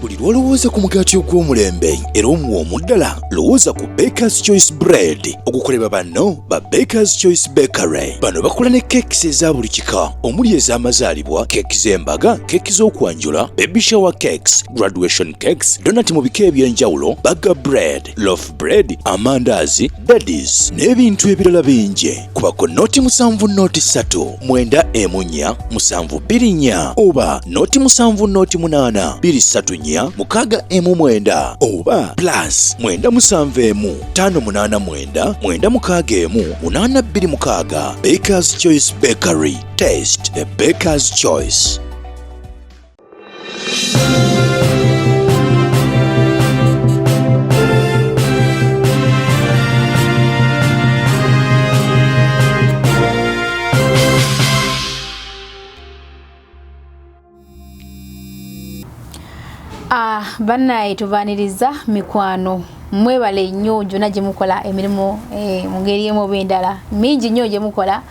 buli lwolowooza ku mugaati ogw'omulembe era omuwoomu ddala lowooza ku Baker's Choice Bread okukolebwa banno ba Baker's Choice Bakery. Bano bakola ne keekisi eza buli kika omuli ez'amazaalibwa, keeki z'embaga, keeki z'okwanjula, baby shower cakes, graduation cakes, donut mu bika eby'enjawulo, burger bread, loaf bread, amandaazi, daddies n'ebintu ebirala bingi. Kubako noti 7 noti 3 9 emunya 7 2 oba noti 7 noti 8 2 3 6 oba plus 9 7 5 8 9 9 6 8 Baker's Choice Bakery. Taste the Baker's Choice. Bannaye tuvaniriza mikwano mwebale nnyo gyonna gye mukola emirimu mu ngeri emu oba endala mingi nnyo gye mukola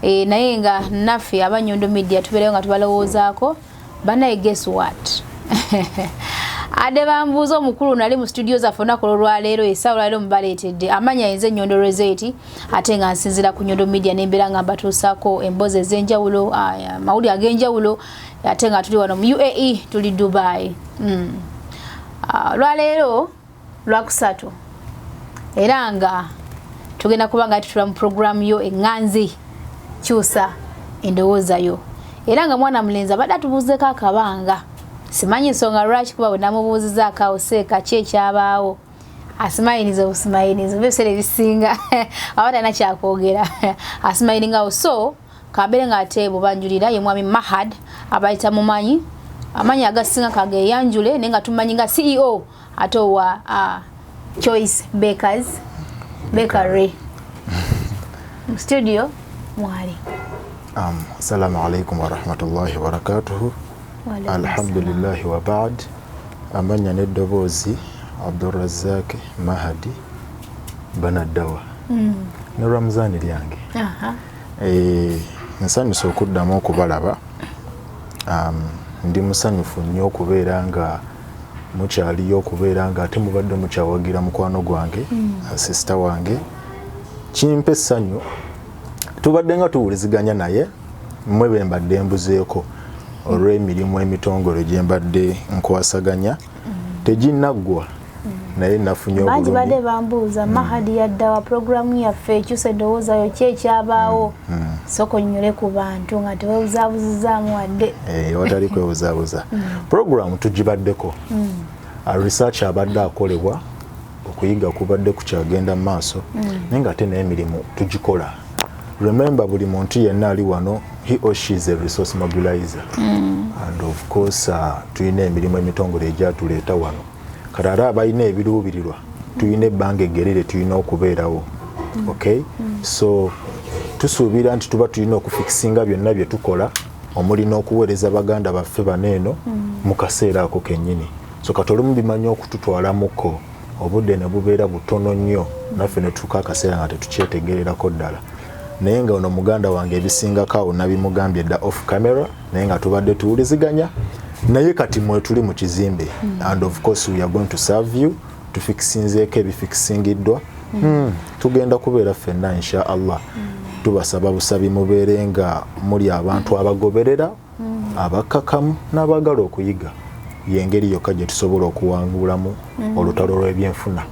naye nga naffe aba Nyondo Media tubeerewo nga tubalowoozaako. Bannaye guess what? Ade bambuuza omukulu nali mu studio zaffe olunaku olwaleero essaawa olwaleero mubaleetedde amanya yenze Nyondo Rozet ate nga nsinzira ku Nyondo Media n'embeera nga mbatuusaako emboozi ez'enjawulo mawulire ag'enjawulo ate nga tuli wano mu UAE tuli Dubai. Lwaleero lwakusatu era nga tugenda kuba nga tutula mu program yo eŋŋanzi Kyusa Endowooza yo era nga mwana mulenzi abadde atubuuzeko akabanga simanyi nsonga lwaki kuba bwe namubuuzizaako awo seeka ki ekyabaawo asimayiniza obusimayiniza ebiseera ebisinga aba talina kyakwogera asimayiningawo so kabeere nga ate bubanjulira ye mwami Mahad abayita mumanyi amanya agasinga kageyanjule naye nga tumanyi nga CEO ate wa Choice Bakers Bakery studio mwali. Assalamu alaikum wa rahmatullahi wa barakatuhu. Alhamdulillah wa ba'd. Amanya n'eddoboozi Abdurrazak Mahadi Banadawa. Ne Ramzani lyange. Nsanyusa okuddamu okubalaba. Ndi musanyufu nnyo okubeera nga mukyaliyo okubeera nga ate mubadde mukyawagira mukwano gwange sister wange kimpa essanyu tubadde nga tuwuliziganya naye mmwe be mbadde mbuzeeko olw'emirimu emitongole gye mbadde nkwasaganya teginnaggwa naye nafunye obulungi badde bambuuza Mahadi yaddawa programu yaffe Kyusa Endowooza yo ki ekyabaawo soko nnyole ku bantu nga tewebuzaabuzizaamu wadde watali kwebuzaabuza programu tugibaddeko research abadde akolebwa okuyiga kubadde kukyagenda mu maaso naye nga ate n'emirimu tugikola. Remember buli muntu yenna ali wano he or she is a resource mobilizer and of course tulina emirimu emitongole egyatuleeta wano kati ate abalina ebiruubirirwa tulina ebbanga eggerere tulina okubeerawo. Okay, so tusuubira nti tuba tulina okufikisinga byonna bye tukola omuli n'okuweereza baganda baffe baneeno mu kaseera ako kennyini. So kati olumu bimanyi okututwalamuko obudde ne bubeera butono nnyo naffe ne tutuuka akaseera nga tetukyetegererako ddala naye nga ono muganda wange ebisingako awo nabimugambye dda off camera naye nga tubadde tuwuliziganya naye kati mwe tuli mu kizimbe and of course we are going to serve you tufikisinzeeko ebifikisingiddwa tugenda kubeera ffenna insha Allah tubasaba busabi mubeere nga muli abantu abagoberera abakkakamu n'abagala okuyiga yengeri yokka gye tusobola okuwangulamu olutalo lw'ebyenfuna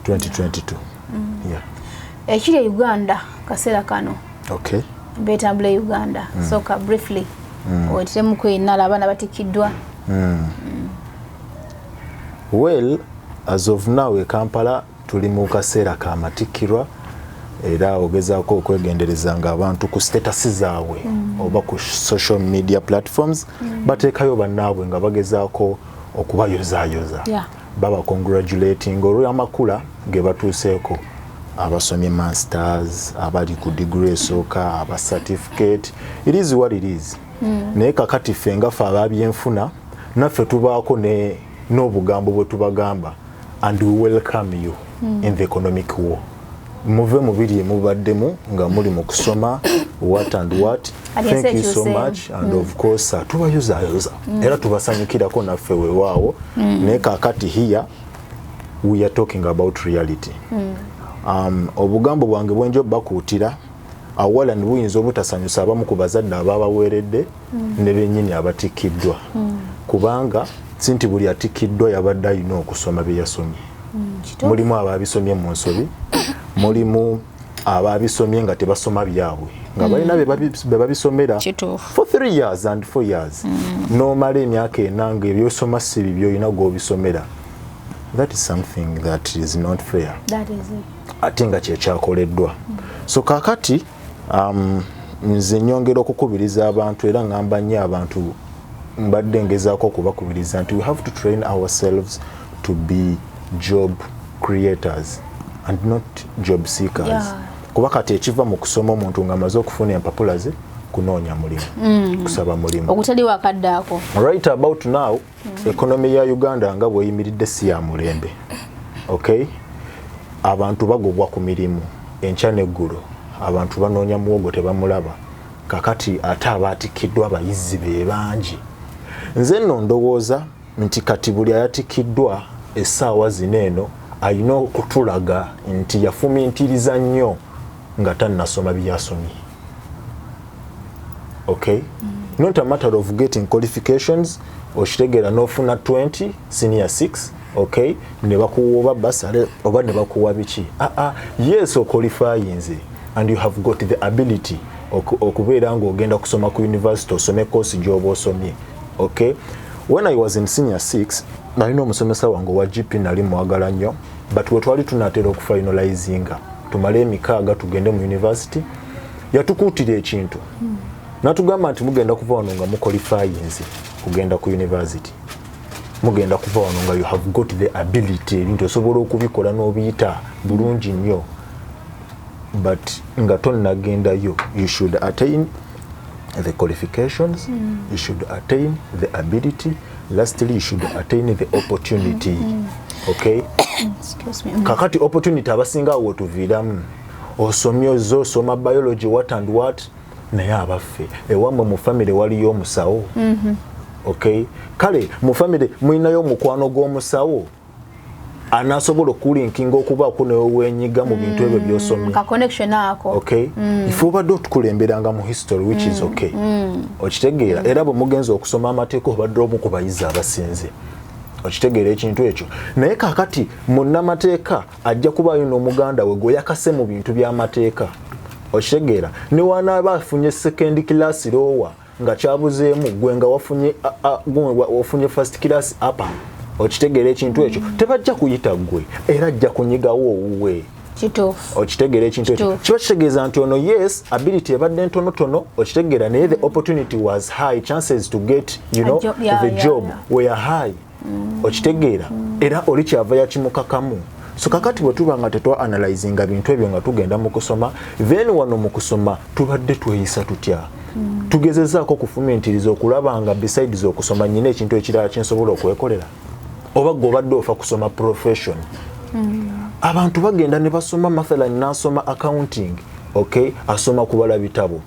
2022. Ekiri Uganda kaseera kano okay betambula Uganda soka briefly otemu kwinala abana batikiddwa. Well, as of now e Kampala tuli mu kaseera ka matikirwa era ogezaako okwegendereza nga abantu ku status zaabwe oba ku social media platforms bateekayo bannaabwe nga bagezaako okubayozaayoza baba congratulating olw'amakula ge batuuseeko abasomye masters abali ku degree esooka aba certificate it is what it is. Naye kakati ffe nga ffe ababyenfuna naffe tubaako n'obugambo bwe tubagamba and we welcome you in the economic war. Muve mu biri mubaddemu nga muli mu kusoma what and what. Thank you so much and of course tubayuza era tubasanyukirako naffe weewaawo naye kaakati here we are talking about reality. Obugambo bwange bwenjo bakuutira awala ni buyinza obutasanyusa abamu ku bazadde ababaweeredde ne bennyini abatikiddwa kubanga sinti buli atikiddwa yabadde alina okusoma bye yasomye. Mulimu ababisomye mu nsobi, mulimu ababisomye nga tebasoma byabwe nga balina be babisomera for 3 years and 4 years nomala emyaka enanga ebyosoma si bibyo olina gw'obisomera. That is something that is not fair. That is it. Ate nga kyekyakoleddwa. So kakati nze nyongera okukubiriza abantu era ngamba nnyo abantu mbadde ngezaako okubakubiriza nti we have to train ourselves to be job creators and not job seekers. Kuba kati ekiva mu kusoma omuntu ng'amaze okufuna empapula ze kunoonya mulimu, kusaba mulimu. Okutali wakaddaako. Right about now, economy ya Uganda nga bw'eyimiridde si ya mulembe. Okay? Abantu bagobwa ku mirimu, enkya n'eggulo. Abantu banoonya muwogo tebamulaba. Kakati ate abaatikiddwa abayizi be bangi. Nze nno ndowooza nti kati buli ayatikiddwa essaawa zino eno alina okutulaga nti yafumintiriza nnyo nga tannasoma byasomye. Okay? Not a matter of getting qualifications okitegera n'ofuna 20 senior 6 okay ne bakuwa basale oba ne bakuwa biki yes oqualifyinze and you have got the ability okubeera nga ogenda kusoma ku university osome course gy'oba osomye. Okay, when I was in senior 6 nalina omusomesa wange wa GP nali mwagala nnyo but we twali tunatera okufinalizinga tumale emikaaga tugende mu university yatukuutira ekintu natugamba nti mugenda kuva wano nga muqualifyinze kugenda ku university, mugenda kuva wano nga you have got the ability ebintu osobola okubikola n'obiyita bulungi nnyo but nga tonnagendayo you should attain the qualifications, you should attain the ability, lastly you should attain the opportunity. Okay? Excuse me. Kakati opportunity abasinga awo tuviiramu osomye osoma biology what and what naye abaffe ewamwe mu family waliyo omusawo. Okay? Kale mu family mulinayo omukwano gw'omusawo anasobola okulinkinga okubaako newenyiga mu bintu ebyo byosomye ka connection ako. Okay? Ife obadde otukulemberanga mu history which is okay. Okitegeera era bwe mugenza okusoma amateeka obadde omu ku bayizi abasinze. Okitegeera ekintu ekyo naye kakati munnamateeka ajja kubayo n'omuganda we gwe yakase mu bintu by'amateeka. Okitegeera ne wanaaba afunye second class lower nga kyabuzeemu gwe nga wafunye first class upper. Okitegeera ekintu ekyo tebajja kuyita gwe era ajja kunyigawo owuwe. Kituufu. Okitegeera ekintu ekyo kiba kitegeeza nti ono yes ability ebadde ntonotono okitegeera naye the opportunity was high, chances to get the job were high. Okitegeera era oli kyava yakimukakamu. So kakati bwe tuba nga tetwa analyzinga bintu ebyo nga tugenda mu kusoma then wano mu kusoma tubadde tweyisa tutya. Tugezezaako okufumintiriza okulaba nga besides okusoma nyina ekintu ekirala kyensobola okwekolera oba gobadde ofa kusoma profession. Abantu bagenda ne basoma mathalan nasoma accounting, okay, asoma kubala bitabo.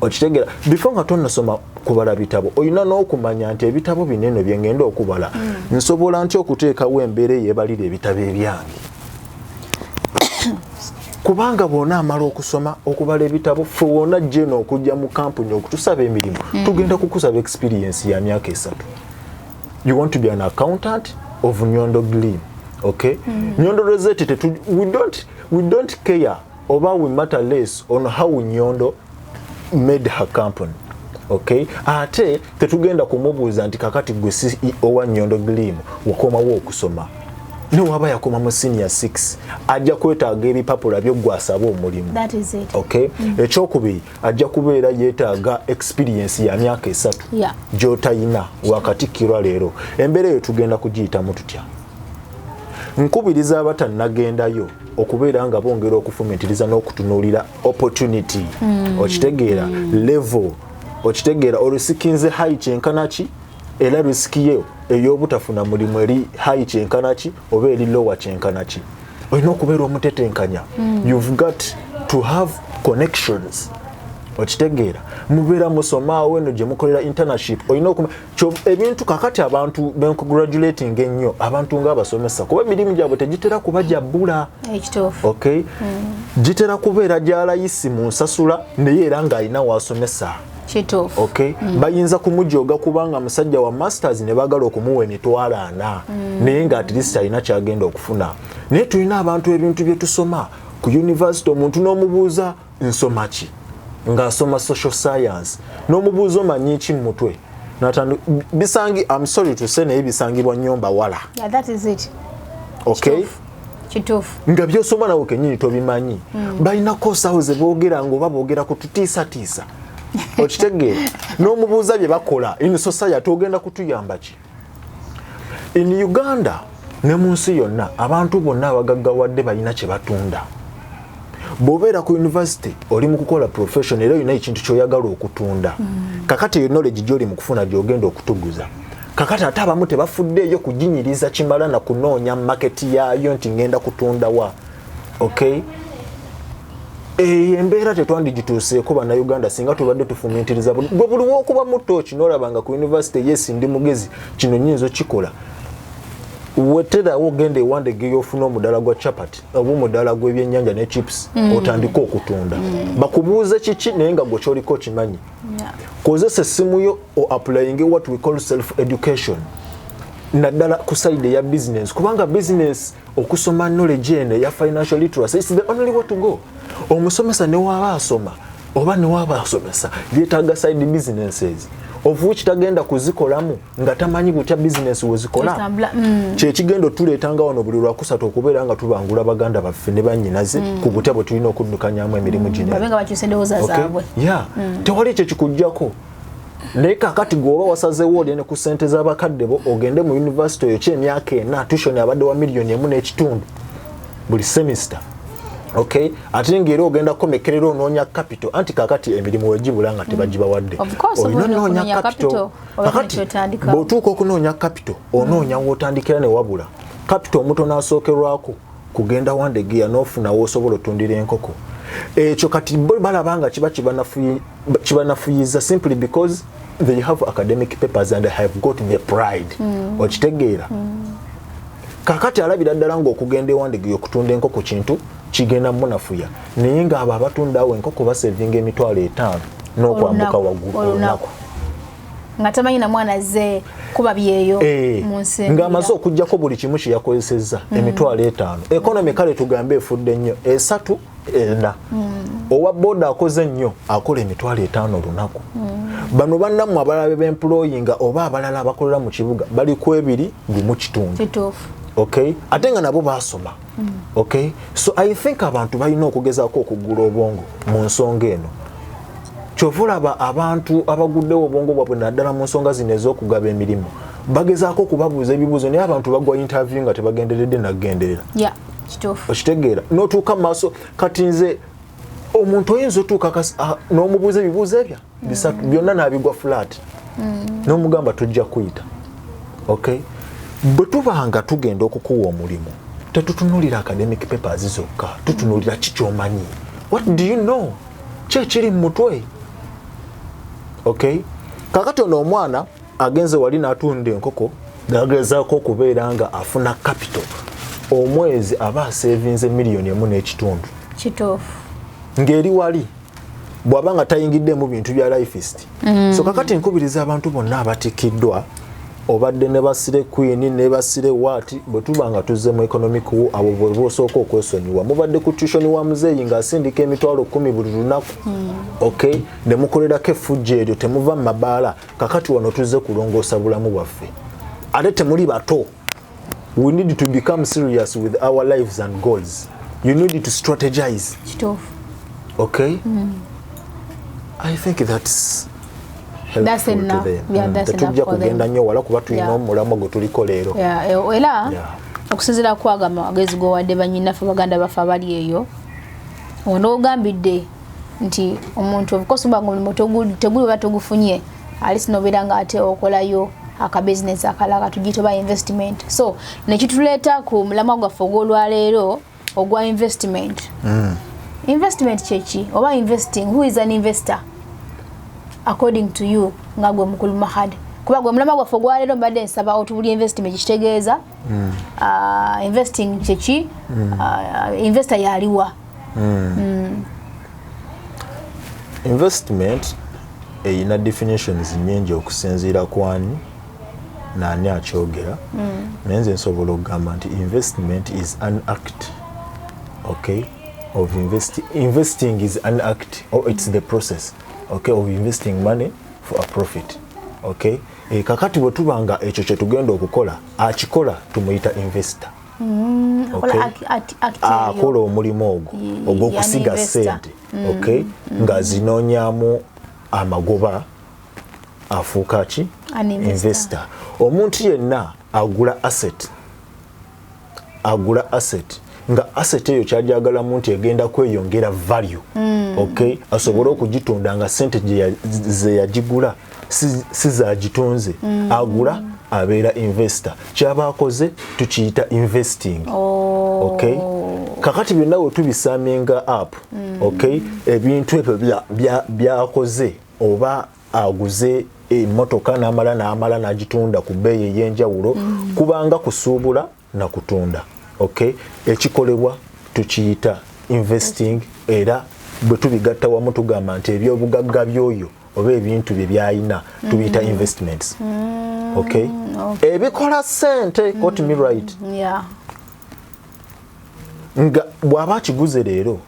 Okitegeera before nga tonnasoma kubala bitabo oyina n'okumanya nti ebitabo binene bye ngenda okubala nsobola ntya okuteekawo embeera eyeebalira ebitabo ebyange. Kubanga bwona amala okusoma okubala ebitabo fe wona jeno okujja mu kampuni okutusaba emirimu tugenda kukusaba experience ya myaka 3. You want to be an accountant of Nyondo Gleam, okay? Nyondo Rozet we don't care oba we matter less on how Nyondo made her company, okay? Ate tetugenda kumubuuza nti kakati gwe CEO wa Nyondo Gleam wakomawo okusoma ne waba yakoma mu senior 6 ajja kwetaaga ebipapula byo gwasaba omulimu. That is it. Okay? Ekyokubiri ajja kubeera yeetaaga experience ya myaka 3 gy'otayina wakatikkirwa leero. Embeera eyo tugenda kugiyitamu tutya? Nkubiriza abatannagendayo okubeera nga bongera okufumintiriza n'okutunuulira opportunity. Okitegeera level. Okitegeera olusikinze high kyenkanaki era risiki yo ey'obutafuna mulimu eri high kyenkanaki oba eri lower kyenkanaki. Olina okubeera omutetenkanya. You've got to have connections okitegeera mubeera musoma weno gye mukolera internship olina ebintu kakati abantu bencongratulating ennyo abantu ng'abasomesa kuba emirimu gyabwe tegitera kuba gyabbula okay gitera kubeera gya layisi mu nsasula naye era ng'alina wasomesa okay bayinza kumujooga kubanga musajja wa masters ne baagala okumuwa emitwalo 4 naye nga at least alina kyagenda okufuna naye tulina abantu ebintu bye tusoma ku university omuntu n'omubuuza nsoma ki ng'asoma social science n'omubuuza omanyi ki mu mutwe bisangi I'm sorry to say naye bisangibwa nnyo mbawala that is it okay kituufu nga byosoma nawe kennyini tobimanyi balina kosawo ze boogera ng'oba boogera ku tutiisatiisa okitegeera n'omubuuza bye bakola in society ogenda kutuyamba ki in Uganda ne mu nsi yonna abantu bonna abagaggawadde balina kye batunda bw'obeera ku university oli mu kukola profession era olina ekintu ky'oyagala okutunda kakati eyo knowledge gy'oli mu kufuna gy'ogenda okutuguza kakati ate abamu tebafuddeeyo kuginyiriza kimala na kunoonya maketi yaayo nti ngenda kutunda wa okay embeera tetwandigituuseeko bannayuganda singa tubadde tufumiitiriza bwe buli w'okuba muto kinoolabanga ku university yes ndi mugezi kino nnyinza okikola weterawo ogenda ewandegeyo ofuna omudala gwa chapati oba omudala gw'ebyennyanja ne chips otandika okutunda bakubuuze kiki naye nga gwe kyoliko okimanyi kozesa essimu yo applying what we call self education naddala ku side ya business kubanga business okusoma knowledge ene ya financial literacy is the only way to go omusomesa ne waba asoma oba ne waba asomesa byetaaga side businesses of which tagenda kuzikolamu nga tamanyi butya business wezikola kye kigendo tuleetanga wano buli lwakusatu okubeera nga tubangula baganda baffe ne bannyinaze ku butya bwe tulina okuddukanyamu emirimu gino babenga bakyusa endowooza zaabwe tewali ekyo kikujjako naye kakati gweoba wasazeewo oli ne ku ssente z'abakadde bo ogende mu university oyo ky'emyaka 4 tuition abadde wa $1.5 buli semester okay ate ngero ogenda komekerera onoonya capital anti kakati emirimu wegibula nga tebagibawadde olina capital kakati bw'otuuka okunoonya capital onoonya w'otandikira ne wabula capital omuto n'asookerwako kugenda wandegeya n'ofuna w'osobola otundira enkoko ekyo kati balaba nga kiba kibanafuyiza simply because they have academic papers and have got the pride okitegeera kakati alabira ddala ng'okugenda ewandegeya okutunda enkoko kintu kigenda munafuya naye ng'abo abatundawo enkoko basevinga $5,000 n'okwambuka waggulu olunaku nga tamanyi na mwana ze kuba byeyo mu nsi ng'amaze okuggyako buli kimu kye yakozesezza $5,000 economy kale tugambe efudde nnyo 3 4 owa boda akoze nnyo akola $5,000 olunaku bano bannammwe abalala b'employinga oba abalala abakolera mu kibuga bali ku 2.5 okay ate nga nabo basoma okay so I think abantu balina okugezaako okugula obwongo mu nsonga eno kyovulaba abantu abaguddewo obwongo bwabwe naddala mu nsonga zino ez'okugaba emirimu bagezaako okubabuuza ebibuuzo naye abantu bagwa interview nga tebagenderedde nagenderera okitegeera n'otuuka mu maaso kati nze omuntu oyinza otuuka n'omubuuza ebibuuzo ebyo bisatu byonna n'abigwa flat n'omugamba tujja kuyita okay bwe tubanga tugenda okukuwa omulimu tetutunulira academic papers zokka tutunulira kikyomanyi what do you know kyekiri mu mutwe okay kakati ono omwana agenze wali n'atunda enkoko gagezaako okubeera nga afuna capital omwezi aba asevinze $1.5 kituufu ng'eri wali bw'aba nga tayingidde mu bintu bya lifeist so kakati nkubiriza abantu bonna abatikiddwa obadde ne basire queen ne basire wati bwe tuba nga tuzze mu economic wo abo bwe bosooka okwesonyiwa mubadde ku tuition wa muzeeyi ng'asindika $10,000 buli lunaku okay ne mukolerako effujja eryo temuva mu mabaala kakati wano tuzze kulongoosa bulamu bwaffe ate temuli bato we need to become serious with our lives and goals you need to strategize okay I think that's enough. Tetujja kugenda nnyo wala kuba tulina omulamu gwe tuliko leero era okusinziira kwagamba magezi gowadde bannyinaffe baganda baffe abali eyo onoogambidde nti omuntu obukosimba nga omulimu teguli oba togufunye alisi nobeera nga ate okolayo akabizinesi akalala tugiyita oba investment so nekituleeta ku mulamwa gwaffe ogw'olwaleero ogwa investment Investment kyeki oba investing, who is an investor according to you ngagwe mukulu Mahad? Kuba gwe mulama gwaffe gwalero mbadde nsaba otubuli investment kitegeeza investing kyeki investor yaliwa. Investment eyina definitions nyingi okusinziira kwani nani akyogera. Nenze nsobola okugamba nti investment is an act, okay, of investing is an act, or it's the process, okay, of investing money for a profit, okay. Kakati bwe tubanga ekyo kye tugenda okukola akikola tumuyita investor. Okay. Akola omulimu ogwo ogw'okusiga ssente, okay, nga zinoonyaamu amagoba afuuka ki investor. Omuntu yenna agula asset nga asset eyo kyajagala muntu egenda kweyongera value, okay, asobole okugitunda nga ssente ze yagigula si zagitunze, agula abeera investor. Kyaba akoze tukiyita investing, okay. Kakati byonna we tubisaminga up, okay, ebintu ebyo byakoze oba aguze emmotoka n'amala n'agitunda ku bbeeyi ey'enjawulo, kubanga kusuubula na kutunda, okay, ekikolebwa tukiyita investing. Era bwe tubigatta wamu tugamba nti ebyobugagga byoyo oba ebintu bye byayina tubiyita investments, okay. Ebikola ssente, got me right? Yeah. Nga bw'aba akiguze leero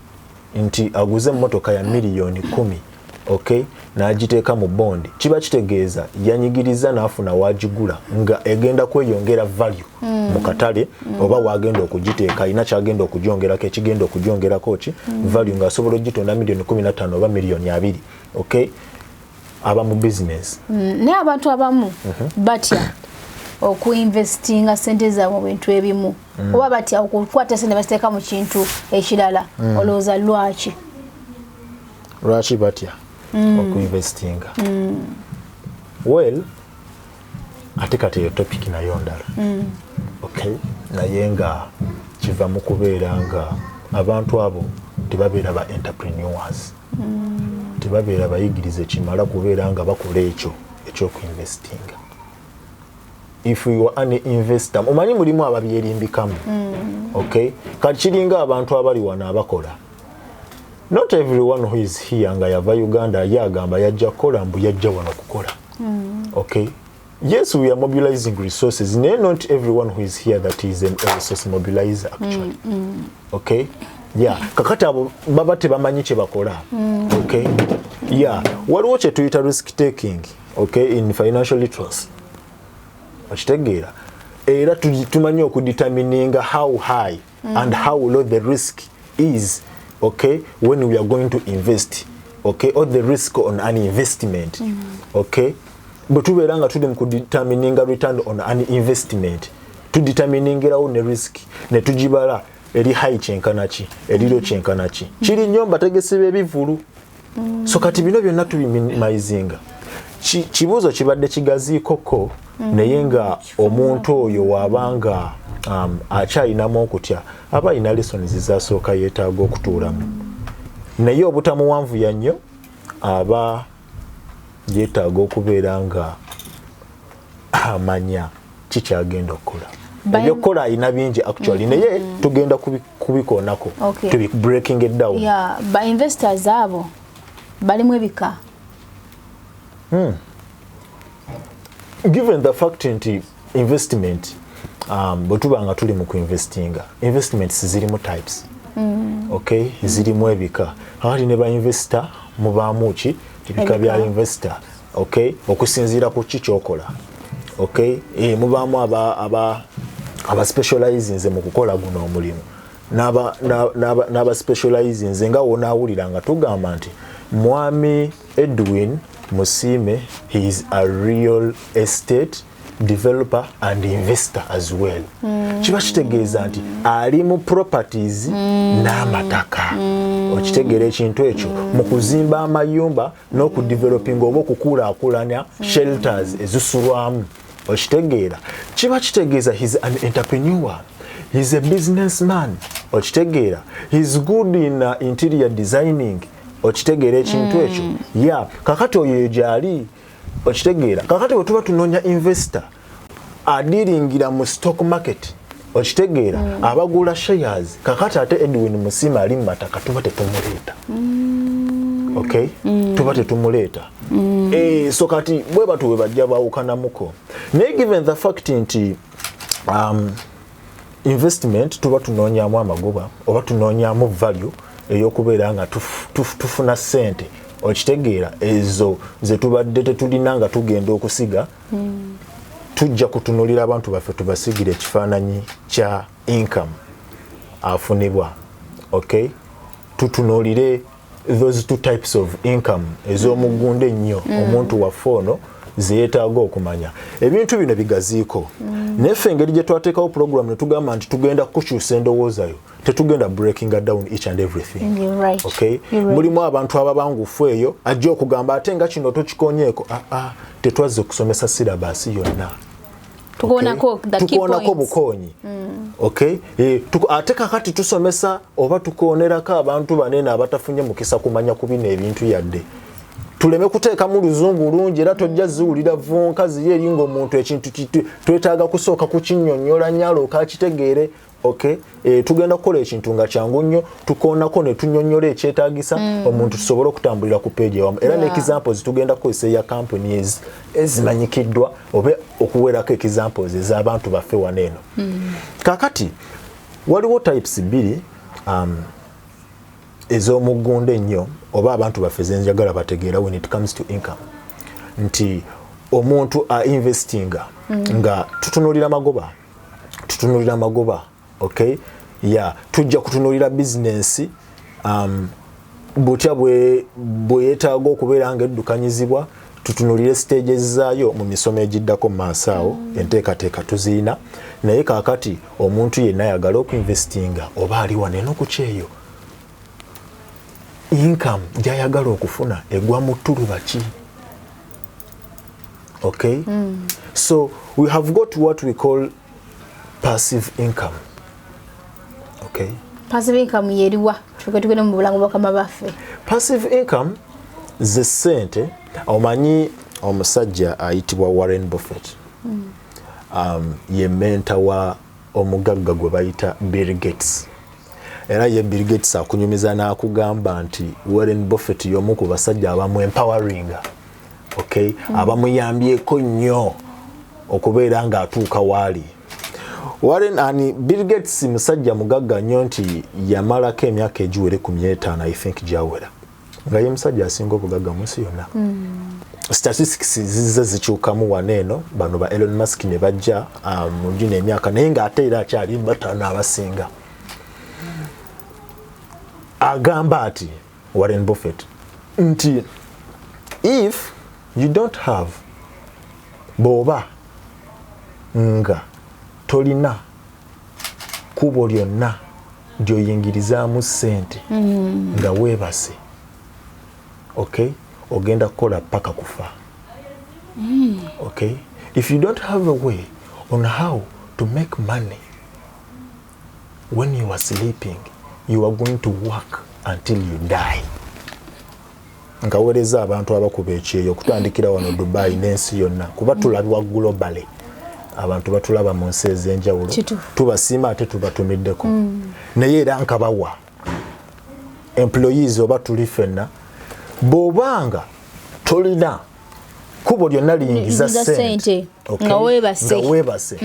nti aguze emmotoka ya miliyoni 10, okay, n'agiteeka mu bondi, kiba kitegeeza yanyigiriza n'afuna wagigula nga egenda kweyongera value mu katale, oba wagenda okugiteeka ayina kyagenda okugyongerako ekigenda okugyongerako ki value ng'asobola ogitonda miliyoni 15 oba miliyoni 2, okay. Aba mu business. Naye abantu abamu batya okuinvestinga ssente zaabwe mu bintu ebimu, oba batya okukwata ssente baziteeka mu kintu ekirala. Olowooza lwaki? Lwaki batya okuinvestinga? Well, ate kati eyo topic nayo ndala, okay, naye nga kiva mu kubeera nga abantu abo tebabeera ba entrepreneurs, tebabeera bayigirize kimala kubeera nga bakola ekyo ekyokuinvestinga. If you are an investor, omanyi mulimu ababyerimbikamu, okay, kati kiringa abantu abali wano abakola. Not everyone who is here nga yava Uganda yagamba yajja kola mbu yajja wano kukola, okay. Yes, we are mobilizing resources. Not everyone who is here that is a resource mobilizer actually, okay. Yeah, kakati abo baba tebamanyi kye bakola, okay. Yeah, waliwo kye tuyita risk taking, okay, in financial literacy. Okitegeera era tumanyi okudetermininga how high and how low the risk is, okay, when we are going to invest, okay, or the risk on an investment, okay. But tubeera nga tuli mu kudetermininga return on an investment, tudeterminingirawo ne risk ne tugibala eri high kyenkanaki eri low kyenkanaki. Kiri nnyo mbategese b'ebivulu. So kati bino byonna tubiminizinga. Kibuuzo kibadde kigaziikoko, naye nga omuntu oyo wabanga akyayinamu okutya aba ayina lessons zizasooka yeetaaga okutuulamu, naye obutamuwanvu yannyo aba yeetaaga okubeera nga amanya kikyagenda okukola. Ebyokukola ayina bingi actually, naye tugenda kubikoonako, okay, to be breaking it down. Yeah, ba investors abo balimu ebika. Given the fact nti investment bwe tuba nga tuli mu kuinvestinga, investments zirimu types, okay, zirimu ebika. Hali ne ba investor mubaamu ki ebika bya investor, okay, okusinziira ku kikyokola, okay. Mubaamu aba specializing mu kukola guno omulimu, n'aba specializing nga wonaawulira nga tugamba nti Mwami Edwin Musime, he is a real estate developer and investor as well. Kiba kitegeeza nti ali mu properties n'amataka. Okitegeera ekintu ekyo mu kuzimba amayumba n'okudevelopinga oba okukulaakulanya shelters ezisulwamu. Okitegeera kiba kitegeeza he is an entrepreneur, he is a businessman, okitegeera. He's good in interior designing, okitegeera ekintu ekyo. Yeah, kakati oyo gyali, okitegeera. Kakati bwe tuba tunoonya investor adiringira mu stock market, okitegeera, abagula shares, kakati ate Edwin Musima ali mu mataka tuba tetumuleeta. Okay? Tuba tetumuleeta. So kati bwe batuwe bajja baawukanamuko. Naye given the fact nti investment tuba tunoonyamu amagoba oba tunoonyamu value ey'okubeera nga tufuna ssente, okitegeera, ezo ze tubadde tetulina nga tugenda okusiga, tujja kutunulira abantu baffe tubasigire ekifaananyi kya income afunibwa. Okay? Tutunulire those two types of income ez'omugunda ennyo omuntu waffe ono zeetaaga okumanya. Ebintu bino bigaziiko. Neffe engeri gye twateekawo program ne tugamba nti tugenda kukyusa endowooza yo, tetugenda breaking down each and everything. Right. Okay? Mulimu abantu ababangufu eyo ajja okugamba ate nga kino tokikonyeeko. Tetwazze okusomesa sirabasi yonna. Tukoonako the key points. Tukoonako bukoonyi. Okay? Ate kakati tusomesa oba tukoonerako abantu banene abatafunye mukisa kumanya ku bino ebintu yadde. Tuleme kuteekamu luzungu lungi era tojja ziwulira vonka ziye eringa omuntu ekintu twetaaga kusooka kukinnyonnyola nyalo okakitegeere. Okay? Tugenda kukola ekintu nga kyangu nnyo, tukoonako ne tunnyonnyola ekyetaagisa omuntu tusobole okutambulira ku page ewamu. Era n'examples tugenda kukozesa eya companies ezimanyikiddwa oba okuweerako examples ez'abantu baffe wano eno. Kakati waliwo types bbiri ez'omugunda ennyo oba abantu baffe zenjagala bategeera when it comes to income. Nti omuntu investinga nga tutunulira magoba. Okay? Yeah, tujja kutunulira business butya bwe yeetaaga okubeera nga eddukanyizibwa, tutunulire stages zaayo mu misomo egiddako mu maaso awo, enteekateeka tuziina. Naye kaakati omuntu yenna ayagala okuinvestinga oba ali wane n'okukyeyo, income gy'ayagala okufuna egwa mu ttuluba ki? Okay? So we have got what we call passive income. Okay? Passive income yeriwa tugenda mu bulango bakama baffe. Passive income ze ssente. Omanyi omusajja ayitibwa Warren Buffett. Ye menta wa omugagga gwe bayita Bill Gates. Era ye Bill Gates akunyumiza n'akugamba nti Warren Buffett y'omu ku basajja abamu empoweringa. Okay? Abamuyambyeko nnyo okubeera nga atuuka waali. Bill Gates musajja mugagga nnyo nti yamalako emyaka egiwere ku 5 I think gyawera. Nga ye musajja asinga obugagga mu nsi yonna. Statistics zize zikyukamu waneeno, bano ba Elon Musk ne bajja mu gino emyaka naye ng'ate era akyali bataano abasinga. Agamba ati Warren Buffett nti if you don't have boba nga tolina kubo lyonna gy'oyingirizaamu ssente nga weebase, okay, ogenda kukola paka kufa. Okay? If you don't have a way on how to make money when you are sleeping, you are going to work until you die. Nkawereza abantu abakuba ekyeyo okutandikira wano Dubai n'ensi yonna kuba tulabwa globally. Abantu batulaba mu nsi ez'enjawulo tubasiima ate tubatumiddeko. Naye era nkabawa employees oba tuli ffenna bw'obanga tolina kubo lyonna liyingiza ssente nga weebase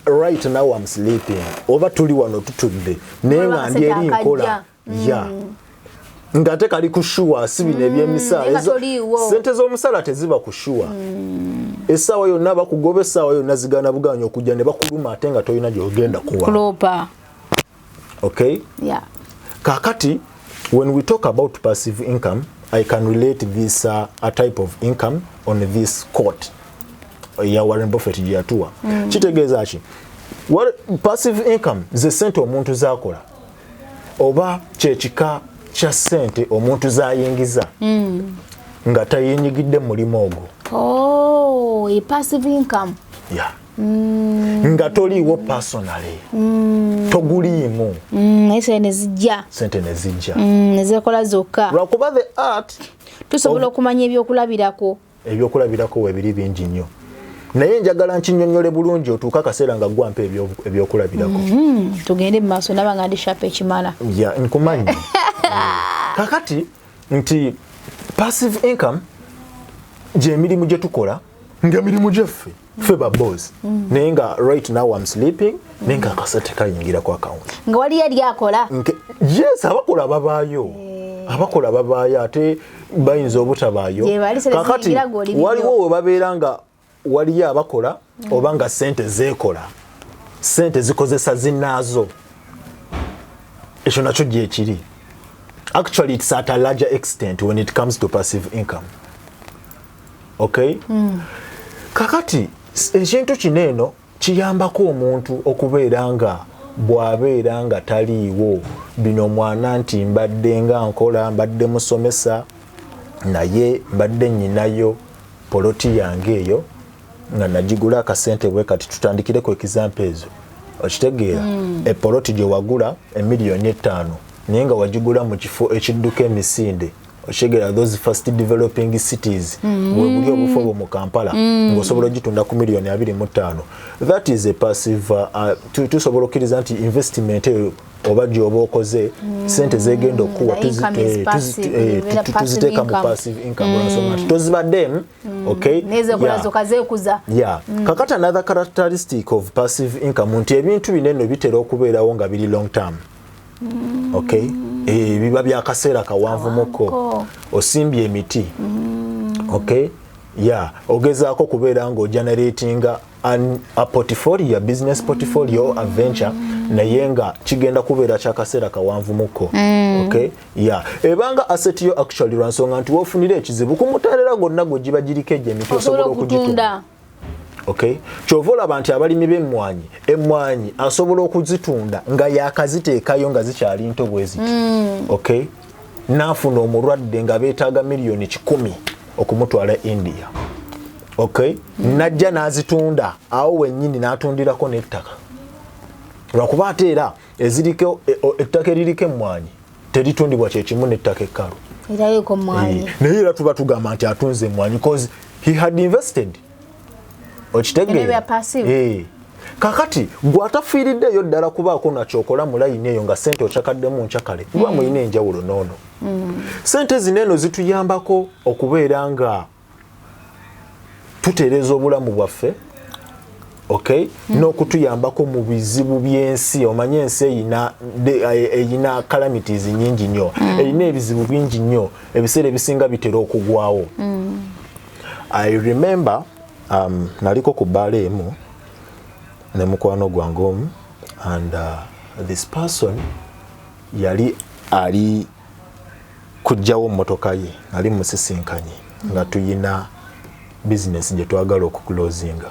right now I'm sleeping oba tuli wano tutudde naye nga ndi eri nkola ng'ate kali kushuwa si bino eby'emisaala ssente z'omusala teziba kushuwa. Essaawa yonna bakugoba essaawa yonna zigana buganya okujja ne bakuluma ate nga tolina gy'ogenda kuwa. Okay? Yeah. Kakati when we talk about passive income, I can relate this a type of income on this quote ya Warren Buffett gyatuwa. Kitegeeza ki? Passive income ze ssente omuntu z'akola oba kyekika kya ssente omuntu z'ayingiza nga tayeenyigidde mu mulimu ogwo. Passive income. Yeah. Nga toliiwo personally. toguliimu sente nezijja nezekola zokka lwakuba the art tusobola okumanya ebyokulabirako webiri bingi nnyo naye njagala nkinyonyole bulungi otuuka akaseera nga gwampa ebyokulabirako tugende mu maaso naba nga ndi shapa ekimala nkumanyi kakati nti passive income gy'emirimu gye tukola nga mirimu gyeffe ffe ba boss naye nga right now I'm sleeping naye nga akasente kayingira ku account nga wali yali akola yes abakola babaayo ate bayinza obutabaayo kakati waliwo we babeera nga waliyo abakola oba nga sente zeekola sente zikozesa zinaazo ekyo nakyo gyekiri actually it's at a larger extent when it comes to passive income okay kakati ekintu kino eno kiyambako omuntu okubeera nga bw'abeera nga taliiwo bino mwana nti mbadde nga nkola mbadde musomesa naye mbadde nyinayo poloti yange eyo nga nagigula akasente bwe kati tutandikire ku example ezo okitegeera epoloti gye wagula $1,500,000 naye nga wagigula mu kifo ekidduka emisinde okitegeera those first developing cities buli obufo mu Kampala ng'osobola ogitunda ku $225,000 that is a passive tusobola okkiriza nti investment oba gyoba okoze sente zegenda okuwa tuziteeka mu passive income olwensonga nti tozibaddemu okay kakati another characteristic of passive income nti ebintu binene bitera okubeerawo nga biri long term okay biba byakaseera kawanvumuko osimbye emiti okay ogezaako kubeera nga ogeneratinga a portfolio, a business portfolio, a venture naye nga kigenda kubeera kyakaseera kawanvumuko okay ebanga asset yo actually lwansonga nti wofunira ekizibu kumutalera gonna gwegiba giriko egyo emiti osobola okugitunda okay kyovola abantu abalimi emmwanyi asobola okuzitunda nga yakaziteekayo nga zikyali nto bwezi okay nafuna omulwadde nga beetaaga $1,000,000 okumutwala India okay najja nazitunda awo wennyini natundirako n'ettaka lwakuba ate era eziriko ettaka eririko emmwanyi teritundibwa kyekimu n'ettaka ekkalu naye era tuba tugamba nti atunze emmwanyi cause he had invested okitegeera kakati gwatafiiriddeyo ddala kubaako nakyokola mu layini eyo nga sente okyakaddemu nkyakale lwa muyina enjawulo noono sente zineeno zituyambako okubeera nga tutereeza obulamu bwaffe okay n'okutuyambako mu bizibu by'ensi omanye ensi eyina calamities nyingi nnyo eyina ebizibu bingi nnyo ebiseera ebisinga bitera okugwawo I remember naliko ku bbaala emu ne mukwano gwange omu and this person yali ali kujjawo mmotoka ye ali musisinkanye nga tuyina business gye twagala okuclosinga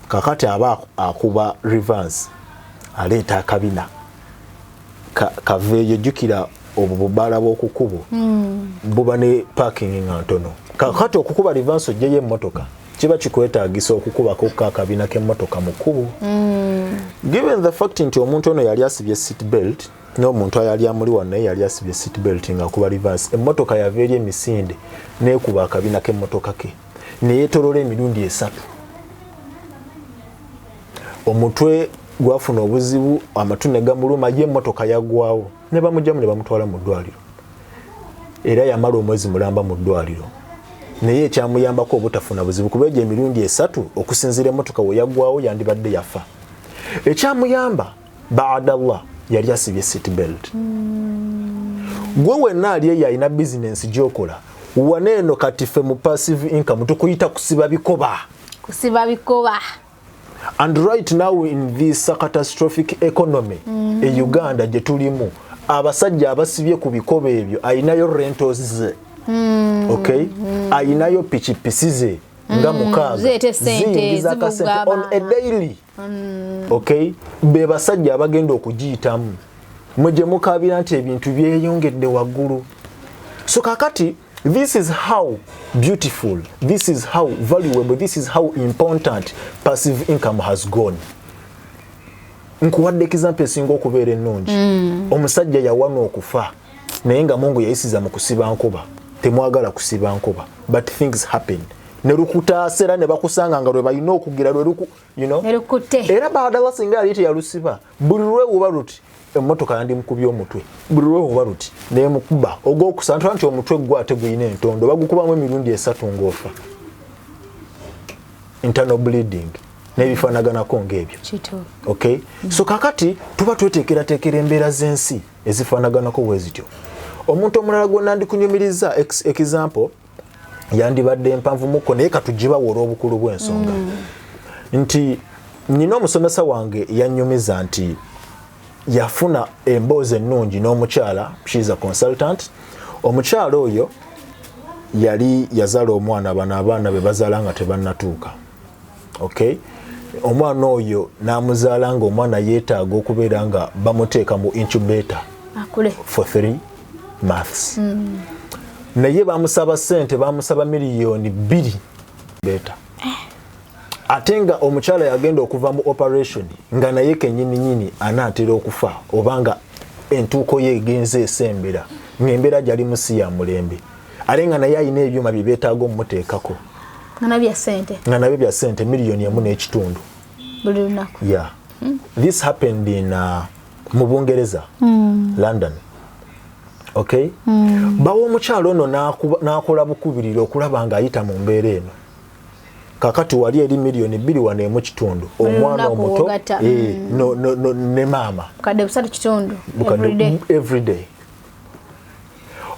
kakati aba akuba reverse aleeta akabina kaveeyo jjukira obwo bubbaala bw'okukubo buba ne parking nga ntono kakati okukuba reverse ojjeyo emmotoka kiba kikwetaagisa okukubako akabina k'emmotoka mu kkubo given the fact nti omuntu ono yali asibye seat belt n'omuntu ayali amuli wano naye yali asibye seat belt ng'akuba reverse emmotoka yava eri emisinde n'ekuba akabina k'emmotoka ke neyeetolola emirundi 3 omutwe gwafuna obuzibu amatu ne gamuluma ye emmotoka yaggwawo ne bamugyamu ne bamutwala mu ddwaliro era yamala omwezi mulamba mu ddwaliro naye ekyamuyambako obutafuna buzibu kuba egyo emirundi 3 okusinziira emmotoka we yaggwawo yandibadde yafa ekyamuyamba baadallah yali asibye seat belt gwe wenna ali eyo alina bizinensi gy'okola waneeno kati ffe mu passive income tukuyita kusiba bikoba and right now in this catastrophic economy e Uganda gye tulimu abasajja abasibye ku bikoba ebyo ayinayo rentals ze okay ayinayo pichipisi ze nga mukaaga zingiza kasente on a daily okay be basajja abagenda okugiyitamu muje mukabira nti ebintu byeyongedde waggulu so kakati this is how beautiful, this is how valuable, this is how important passive income has gone. nkuwadde example singa okubeera ennungi omusajja yawanwa okufa naye nga Mungu yayisiza mu kusiba nkuba temwagala kusiba nkuba but things happen ne lukutaasera ne bakusanga nga lwe balina okugira lwe luku era baadala singa ali teyalusiba buli lwe uba luti emmotoka yandi mukubye omutwe buli lwe uba luti neemukuba ogwokusantula nti omutwe gwate guyina entondo bagukubamu emirundi 3 ng'ofa internal bleeding n'ebifaanaganako ng'ebyo okay so kakati tuba tweteekerateekera embeera z'ensi ezifaanaganako bwe zityo omuntu omulala gwonna ndikunyumiriza example yandibadde empanvu muko naye katugibawo olw'obukulu bw'ensonga nti nina omusomesa wange yannyumiza nti yafuna emboozi ennungi n'omukyala she's a consultant omukyala oyo yali yazaala omwana bano abaana be bazaala nga tebannatuuka okay omwana oyo n'amuzaala nga omwana yeetaaga okubeera nga bamuteeka mu incubator for 3 months naye bamusaba ssente bamusaba miliyoni 2 beta ate nga omukyala yagenda okuva mu operation nga naye kennyini anaatera okufa obanga entuuko ye egenze esembera ng'embeera gyali musi ya mulembe ale nga naye alina ebyuma bye beetaaga omuteekako nga nabyo bya ssente miliyoni 1.5 buli lunaku this happened in mu Bungereza London okay bawo omukyalo ono n'akola bukubiriro okulaba nga ayita mu mbeera eno kakati wali eri miliyoni 2.5 omwana omuto ne maama kadde 3.5 every day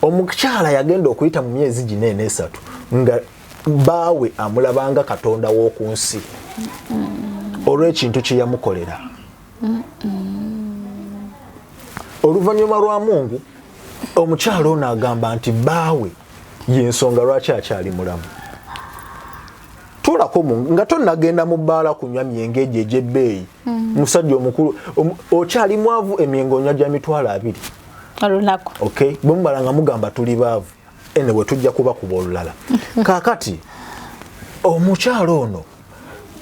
omukyala yagenda okuyita mu myezi 4 nga baawe amulabanga katonda w'oku nsi olw'ekintu kye yamukolera oluvannyuma lwa Mungu omukyala ono agamba nti baawe y'ensonga lwaki akyali mulamu tulako nga tonnagenda mu bbaala kunywa myenge egyo egy'ebbeeyi musajja omukulu okyali mwavu emyengo onywa gya 200 olunaku okay bwe mubala nga mugamba tuli baavu ene bwe tujja kuba kuba olulala kaakati omukyala ono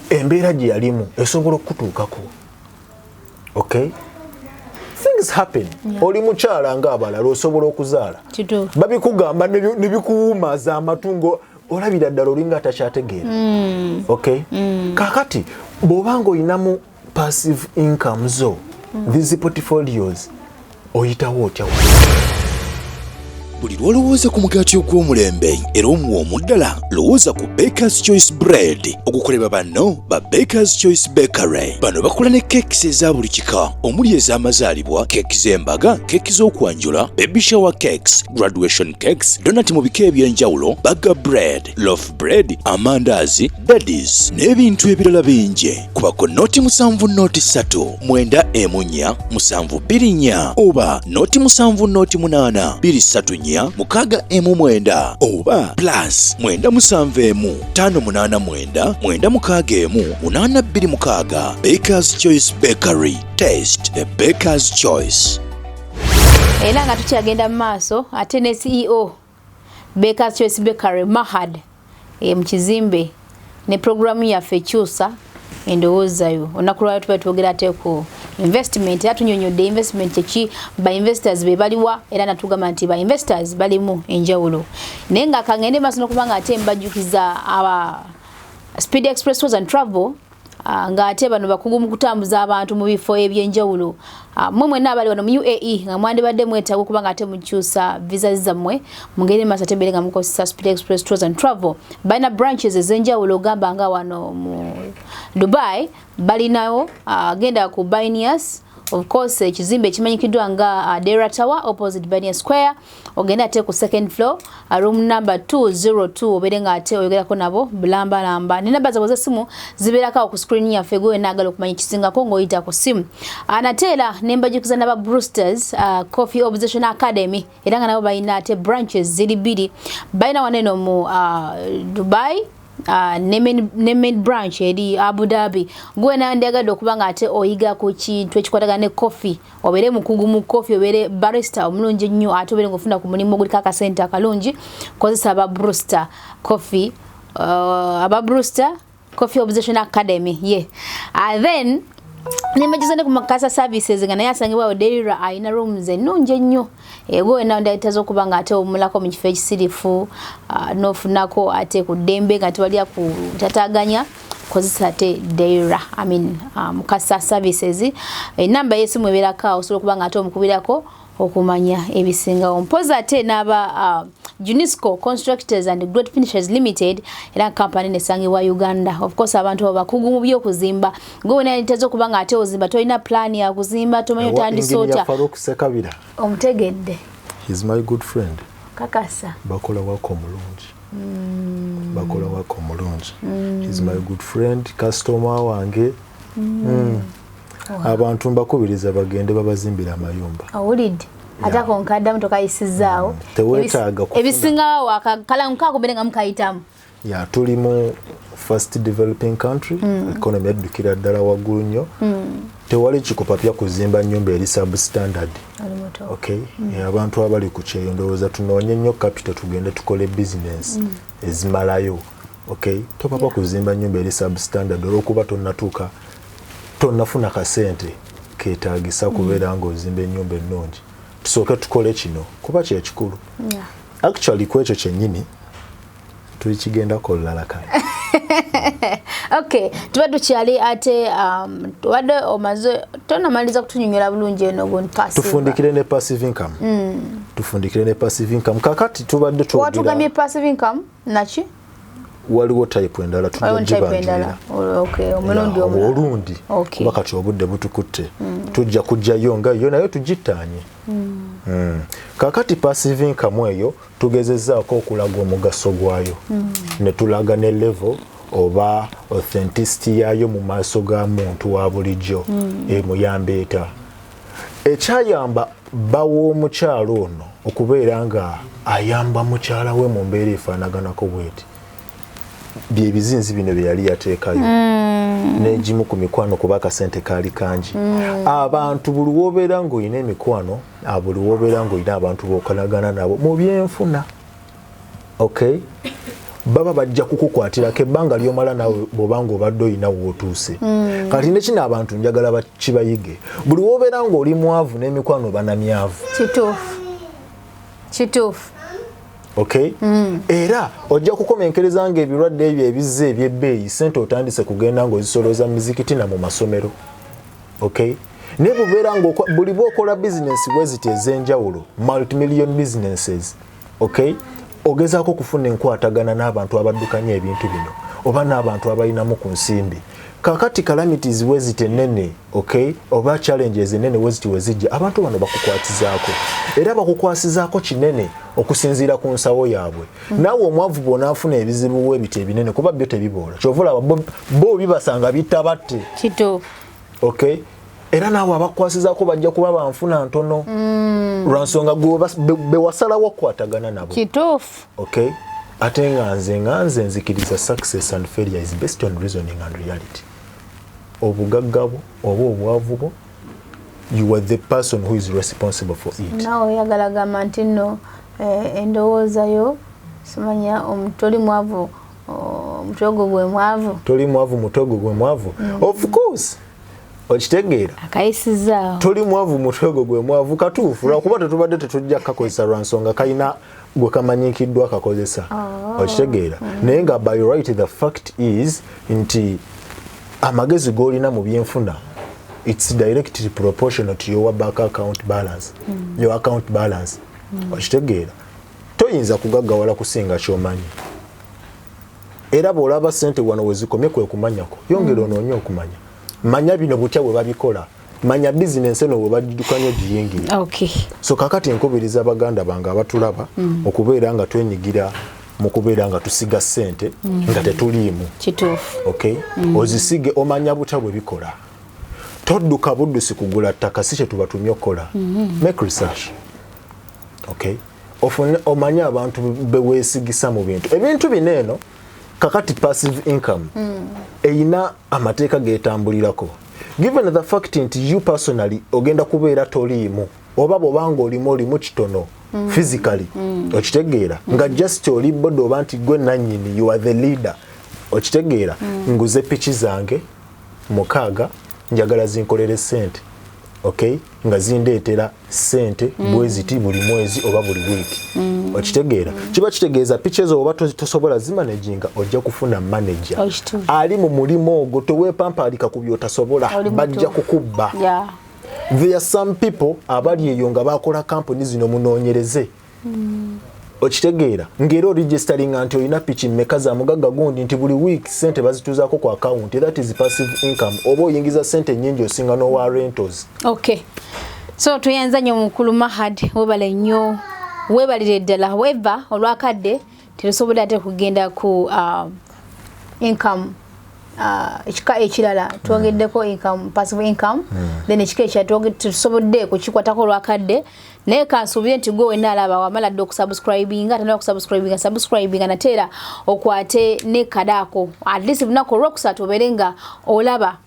embeera gye yalimu esobola okutuukako okay things happen oli mukyala ng'abalala osobola okuzaala babikugamba ne bikuwumaza amatungo olabira ddala olinga atakyategeera okay kaakati bw'obanga olinamu passive income zo these portfolios oyitawo otya buli lwolowooza ku mugaati ogw'omulembe era omuwoomu ddala lowooza ku Baker's Choice Bread okukolebwa banno ba Baker's Choice Bakery. Bano bakola ne kekisi eza buli kika omuli ez'amazaalibwa, keki z'embaga, keki z'okwanjula, baby shower cakes, graduation cakes, donati mu bika eby'enjawulo, burger bread, loaf bread, amandaazi, daddies n'ebintu ebirala bingi. Kubako noti 7 noti 3 9 4 7 2 oba noti 7 noti 8 2 mukaaga emu 9 oba plus 9 7 5 8 9 9 mukaaga emu 8 2 mukaaga. Baker's Choice Bakery, taste the Baker's Choice. Era nga tukyagenda mu maaso ate ne CEO Baker's Choice Bakery Mahad mu kizimbe ne programu yaffe Kyusa Endowooza yo onakulwayo tuba twogera ate ku investment atunyonyodde investmentkyeki ba investors be baliwa era natugamba nti ba investors balimu enjawulo naye nga kangende maaso n'okubanga ate mbajjukiza aba Speed Express Tours and Travel nga ate bano bakugu mu kutambuza abantu mu bifo ebyenjawulo mwe mwenna abali wano mu UAE nga mwandibadde mwetaaga okubanga ate mukyusa visa zammwe mungende maaso ate mbere nga mukozesa Speed Express Tours and Travel balina branches ez'enjawulo ogamba nga wano mu Dubai balinawo agenda ku Binias of course ekizimbe ekimanyikiddwa nga Dera Tower opposite Binias Square ogenda ate ku second floor room number 202 obere nga ate oyogerako nabo bulambalamba ne namba zaabwe z'essimu zibeerako ku screen yaffe gwe naagala okumanya ekisingako ng'oyita ku ssimu anateera ne mbajukiza n'aba Brewsters Coffee Obsession Academy era nga nabo balina ate branches ziri 2 balina waneno mu Dubai ne main branch eri Abu Dhabi gwe nandiagadde okubanga ate oyiga ku kintu ekikwatagana ne coffee obere mukugu mu coffee obere barista omulungi nnyo ate obere ngofuna ku mulimu guli kaka center kalungi kozesa aba Brewster Coffee Obsession Academy then Nimejiza ne kumakasa services nga naye asangibwa Deira ayina rooms ennungi ennyo. Ego ena ndayitazo kubanga ate omulako mu kifo ekisirifu nofunako ate ku ddembe nga tewali kutataganya kozesa ate Deira mukasa services. Enamba y'essimu ebeerako osobola kubanga ate omukubirako okumanya ebisingawo. Mpoza ate n'aba Unisco Constructors and Great Finishers Limited era company nesangibwa Uganda. Of course abantu abakugu mu byokuzimba ngone nitezo kubanga ate ozimba tolina plan ya kuzimba tomanyo tandisota omutegedde. He's my good friend. Kakasa Bakola wako mulungi. Bakola wako mulungi. He's my good friend, customer wange. Abantu mbakubiriza bagende babazimbira amayumba. Awulidde ata konkadda motoka isizaawo ebisingawo akakala nkako berenga mukayitamu. Tuli mu first developing country, economy yaddukira ddala waggulu nnyo. Tewali kikupapya kuzimba nnyumba eri substandard. Okay, abantu abali ku kyeyo ndowooza tunoonye nnyo capital tugende tukole business ezimalayo. Okay, topapa kuzimba nnyumba eri substandard olw'okuba tonnafuna kasente keetaagisa kubeera ng'ozimba ennyumba ennungi. Tusooke tukole kino kuba kye kikulu. Actually kwekyo kyennyini tuli kigendako olulala kale. Okay, tuba tukyali ate wadde omaze tonamaliza kutunyonyola bulungi eno passive. Tufundikire ne passive income. Tufundikire ne passive income. Kakati tubadde twogera. Watugamye passive income nachi? Waliwo type endala tujja. Okay, omulundi olundi. Bakati obudde butukutte. Tujja kujjayo nga yo nayo tugitanye. Kakati passive income eyo tugezezzaako okulaga omugaso gwayo. Ne tulaga ne level oba authenticity yayo mu maaso ga muntu wa bulijjo emuyambeeta. Ekyayamba bawo omukyalo ono okubeera nga ayamba mukyala we mu mbeera efaanaganako bweti. Bye bizinzi bino bye yali yateekayo n'egimu ku mikwano kuba akasente kaali kangi. Abantu buli w'obeera ng'olina emikwano buli w'obeera ng'olina abantu b'okolagana nabo mu byenfuna, okay, baba bajja kukukwatirako ebbanga ly'omala nawe bw'oba ng'obadde olina w'otuuse. Kati ne kino abantu njagala bakibayige. Buli w'obeera ng'oli mwavu n'emikwano banamyavu. Kituufu. Okay? Era ojja kukomenkereza nga ebirwadde ebyo ebizze ebyebbeeyi sente otandise kugenda ng'ozisoloza mizikiti na mu masomero. Okay? Ne bubeera buli bw'okola bizinesi bwe ziti ez'enjawulo, multi-million businesses. Okay? Ogezaako okufuna enkwatagana n'abantu abaddukanya ebintu bino oba n'abantu abalinamu ku nsimbi. Kakati calamities we ziti ennene, okay, oba challenges ennene we ziti we zijja, abantu bano bakukwatizaako. Era bakukwasizaako kinene okusinziira ku nsawo yaabwe. Naawe omwavu bw'onaafuna ebizibu we biti ebinene kuba byo tebiboola. Kyova olaba bo bibasanga bittabatte. Kituufu. Okay? Era naawe abakwasizaako bajja kuba banfuna ntono. Lwansonga be wasalawo okukwatagana nabo. Kituufu. Okay? Ate nga nze nzikiriza success and failure is based on reasoning and reality. Obugagga bwo oba obwavu bwo, you are the person who is responsible for it. Nawe oyagala nti nno endowooza yo simanya omutoli mwavu mutogo gwe mwavu. Toli mwavu mutogo gwe mwavu. Of course. Okitegeera. Akayisizaawo. Toli mwavu mutogo gwe mwavu katuufu. Lwakuba tetubadde tetujja kakozesa lwansonga kayina gwe kamanyikiddwa akakozesa. Okitegeera. Naye nga by right the fact is nti amagezi g'olina mu byenfuna it's directly proportional to your bank account balance. Your account balance. Okitegeera. Toyinza kugaggawala kusinga ky'omanyi. Era bw'olaba ssente wano we zikomye kwe kumanyako yongera onoonye okumanya. Manya bino butya bwe babikola. Manya bizinensi eno bwe baddukanya giyingira. Okay. So kakati nkubiriza baganda bange abatulaba okubeera nga twenyigira mu kubeera nga tusiga ssente nga tetuliimu. Kituufu. Okay? Ozisige omanya butya bwe bikola. Todduka buddusi kugula ttaka si kye tubatumye okukola. Make research. Okay? Omanya abantu beweesigisa mu bintu. Ebintu bino eno kakati passive income eyina amateeka geetambulirako. Given the fact nti you personally ogenda kubeera toliimu oba bw'obanga olimu kitono physically okitegeera nga just oli bodo oba nti gwe nannyini you are the leader okitegeera nguze piki zange 6 njagala zinkolere sente, okay, nga zindeetera sente bweziti buli mwezi oba buli wiki. Okitegeera kiba kitegeeza pictures oba tosobola zimanaginga ojja kufuna manager ali mu mulimo ogwo toweepampalika ku byotasobola bajja kukubba. There are some people abali eyo nga bakola company zino munoonyereze. Okitegeera ngero registering anti olina pichi mmeka za mugagga gundi nti buli week sente bazituzaako ku account, that is passive income. Oba oyingiza sente nyingi osinga n'owa rentals. Okay, so tuyanza nnyo mukulu Mahad, webale nnyo, webalire ddala weva olwakadde terusobola ate kugenda ku income ekika ekirala twogeddeko income, passive income, then ekika ekirala tusobodde kukikwatako olwakadde. Naye kansuubire nti gwe wenna alaba wamala dde okusubscribinga, atandika okusubscribinga nateera okwate ne kadaako at least lunaku olwokusatu obeere nga olaba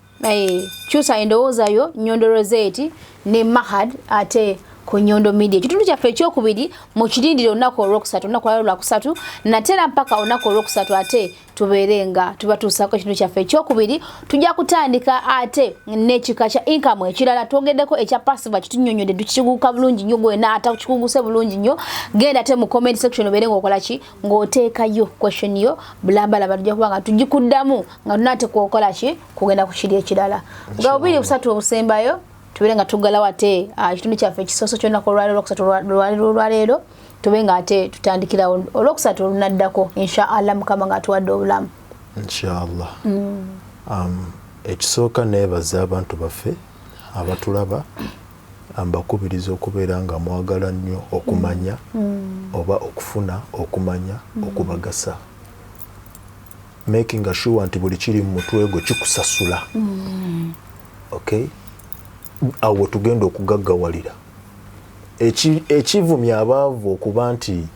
Kyusa Endowooza yo, Nyondo Rozet ne Mahad ate ku Nyondo Media. Kitundu kyaffe ekyokubiri mu kirindiro olunaku olwokusatu, olunaku lwakusatu nateera mpaka olunaku olwokusatu ate tubeere nga tubatuusaako ekintu kyaffe ekyokubiri. Tujja kutandika ate n'ekika kya income ekirala, twogeddeko ekya passive kitunnyonnyodde tukikuguka bulungi nnyo, gwe naata kikuguse bulungi nnyo. Genda ate mu comment section obeere ng'okola ki, ng'oteekayo question yo bulambalaba, tujja kuba nga tugikuddamu nga tunaate kukola ki, kugenda ku kiri ekirala. Nga bubiri busatu obusembayo tubere nga tugalawo ate ekitundu kyaffe ekisoso kyonna olwaleero tube nga ate tutandikirawo olwokusatu olunaddako inshallah mukama nga atuwadde obulamu inshallah. Ekisooka neebaza abantu baffe abatulaba, mbakubiriza okubeera nga mwagala nnyo okumanya oba okufuna okumanya okubagasa, making sure nti buli kiri mu mutwe gwo kikusasula. Okay, awo tugenda okugaggawalira ekivumya abaavu okuba nti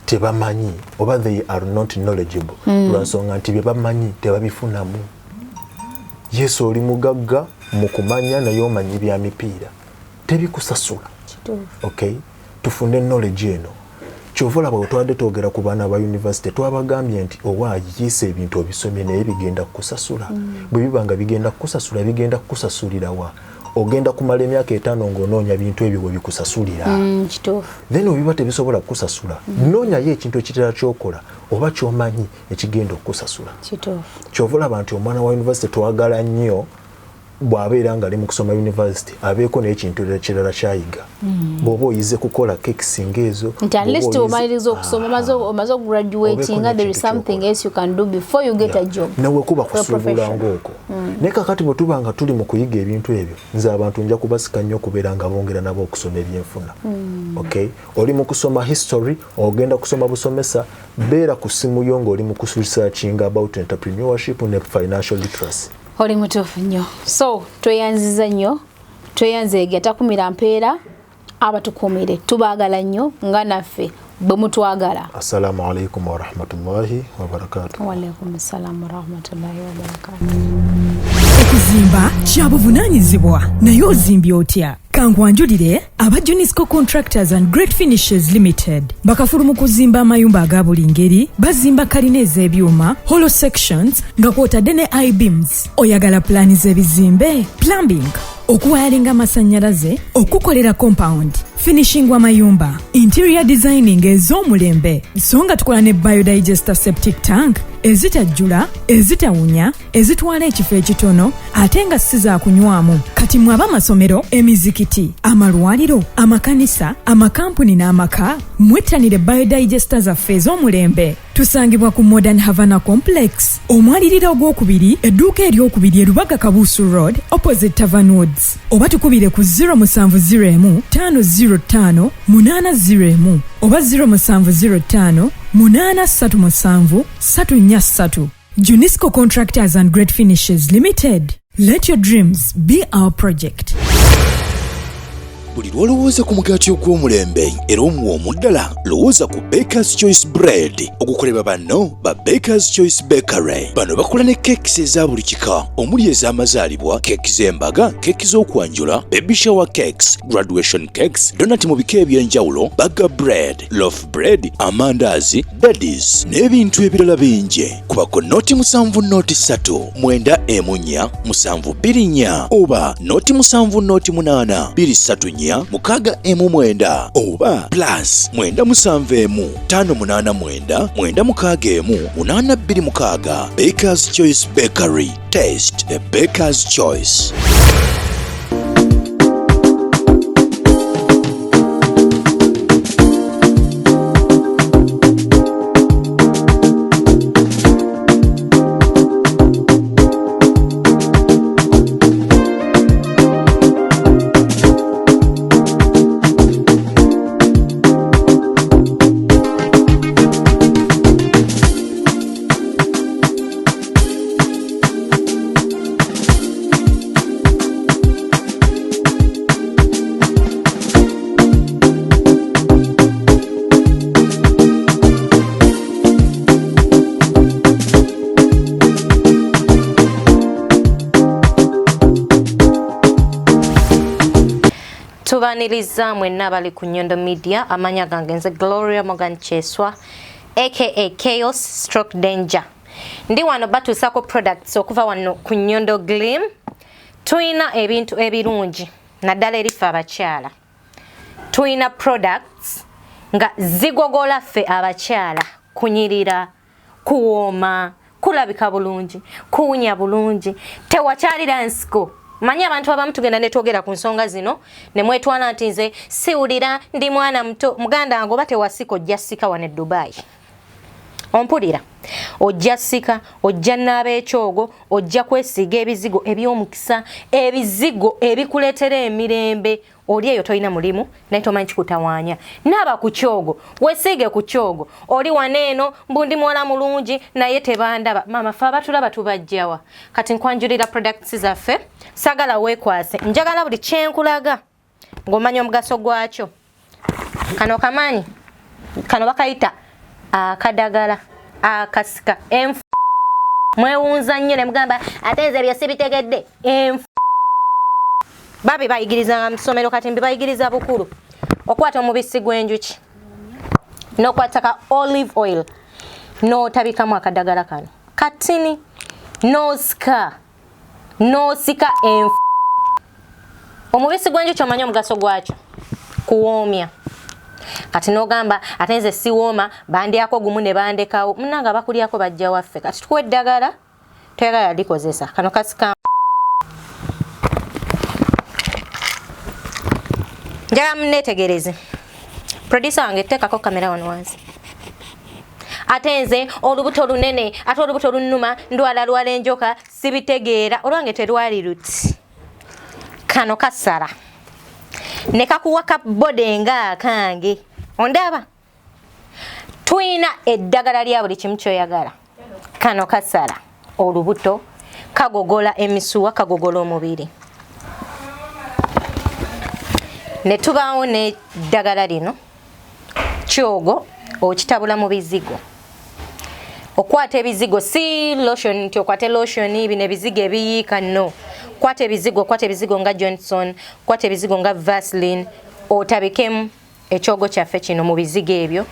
tebamanyi oba they are not knowledgeable lwansonga nti bye bamanyi tebabifunamu. Yesu oli mugagga mu kumanya naye omanyi bya mipiira tebikusasula. Okay, tufune knowledge eno. Kyovola bwe twadde twogera ku baana ba university twabagambye nti owaayisa ebintu obisomye naye bigenda kukusasula. Bwe bibanga bigenda kukusasula bigenda kukusasulira wa? Ogenda kumala emyaka 5 ng'onoonya bintu ebyo bwe bikusasulira. Then obiba tebisobola kukusasula. Noonyayo ekintu ekirala kyokola oba kyomanyi ekigenda okukusasula. Kyovola abantu omwana wa university twagala nnyo bw'abeera nga ali mu kusoma university abeeko n'ekintu ekirala kyayiga. Bw'oba oyize kukola kekisi ng'ezo nti at least omaliriza okusoma omaze okugraduatinga, there is something else you can do before you get a job. Nawe kuba kusuubula ng'okwo. Naye kakati bwe tuba nga tuli mu kuyiga ebintu ebyo, nze abantu nja kubasika nnyo okubeera nga bongera nabo okusoma ebyenfuna. Okay, oli mu kusoma history, ogenda kusoma busomesa, beera ku simu yo ng'oli mu kusearchinga about entrepreneurship ne financial literacy. Oli mutuufu nnyo. So tweyanziza nnyo, tweyanzeege takumira mpeera abatukumire, tubaagala nnyo nga naffe bwe mutwagala. Assalamu alaikum wa rahmatullahi wa barakatuh. Wa alaikum assalam wa rahmatullahi wa barakatuh. Okuzimba kya buvunaanyizibwa naye ozimbye otya? Kangwanjulire aba Junisco Contractors and Great Finishes Limited bakafulu mu kuzimba amayumba aga buli ngeri, bazimba kalina ez'ebyuma, hollow sections nga kwotadde ne I-beams. Oyagala plani z'ebizimbe, plumbing, okuwayalinga amasannyalaze, okukolera compound, finishing w'amayumba, interior designing ez'omulembe, so nga tukola ne biodigester septic tank ezitajjula, ezitawunya, ezitwala ekifo ekitono ate nga si za kunywamu. Kati mwaba amasomero, emizikiti, amalwaliro, amakanisa, amakampuni n'amaka, mwettanire biodigester zaffe ez'omulembe. Tusangibwa ku Modern Havana Complex, omwaliriro ogwokubiri, edduuka eryokubiri erubaga Kabusu Road, opposite Tavern Woods. Oba tukubire ku 0701 505 801 oba 0705 837 343. Junisco Contractors and Great Finishes Limited. Let your dreams be our project. buli lwolowooza ku mugaati ogw'omulembe era omuwoomu ddala lowooza ku Baker's Choice Bread okukolebwa banno ba Baker's Choice Bakery. Bano bakola ne keekisi eza buli kika omuli ez'amazaalibwa, keeki z'embaga, keeki z'okwanjula, baby shower cakes, graduation cakes, donut mu bika eby'enjawulo, burger bread, loaf bread, amandaazi, daddies n'ebintu ebirala bingi. Kubako noti 7 mwenda emunya 724 oba noti 7 noti 8 234 mukaaga emu mwenda oba plus mwenda 7 589 mwenda mukaaga emu 826. Baker's Choice Bakery. Taste the Baker's Choice. Tubaniriza mwenna bali ku Nyondo Media, amanya gange nze Gloria Morgan Cheswa aka Chaos Stroke Danger. Ndi wano batusako products okuva wano ku Nyondo Glim. Tuina ebintu ebirungi naddala erifa abakyala. Tuina products nga zigogola ffe abakyala kunyirira, kuwooma, kulabika bulungi, kuwunya bulungi, tewakyalira nsiko. Manya abantu abamu tugenda ne twogera ku nsonga zino ne mwetwana nti nze siwulira ndi mwana muto muganda ngo bate wasiko ojja sika wane Dubai. Ompulira ojja sika, ojja naaba ekyogo, ojja kwesiga ebizigo eby'omukisa, ebizigo ebikuleetera emirembe. Oli eyo toyina mulimu naye tomanyi kikutawaanya. Naaba ku kyogo, weesiige ku kyogo. Oli waneeno mbundi muwala mulungi naye tebandaba. Mama fe abatulaba tubajjawa. Kati nkwanjulira products zaffe, sagala weekwase. Njagala buli kyenkulaga ng'omanya omugaso gwakyo. Kano kamanyi, kano bakayita akadagala, akasika, enfu. Mwewunza nnyo ne mugamba ate nze ebyo sibitegedde. Enfu. Babi bayigiriza mu ssomero kati mbibayigiriza bukulu. Okwata omubisi gw'enjuki. N'okwataka olive oil. N'otabikamu akadagala kano. Katini. N'osika enfu. Omubisi gw'enjuki omanyi omugaso gwakyo. Kuwoomya. Kati n'ogamba ate nze siwooma bandyako gumu ne bandekawo. Munnanga bakulyako bajja waffe. Kati tukuwa eddagala toyagala likozesa. Kano kasika. Njagala munneetegereze. Producer wange teekako kamera wano wansi. Ate nze olubuto lunene ate olubuto lunnuma ndwala enjoka sibitegeera olwange terwali luti. Kano kasala. Ne kakuwaka bode nga akange. Ondaba? Tuyina eddagala lya buli kimu kyoyagala. Kano kasala. Olubuto kagogola emisuwa, kagogola omubiri. Ne tubaawo n'eddagala lino kyogo okitabula mu bizigo. Okwata ebizigo si lotion nti okwate lotion bino ebizigo ebiyiika no. Kwata ebizigo nga Johnson, kwata ebizigo nga Vaseline, otabikemu ekyogo kyaffe kino mu bizigo ebyo.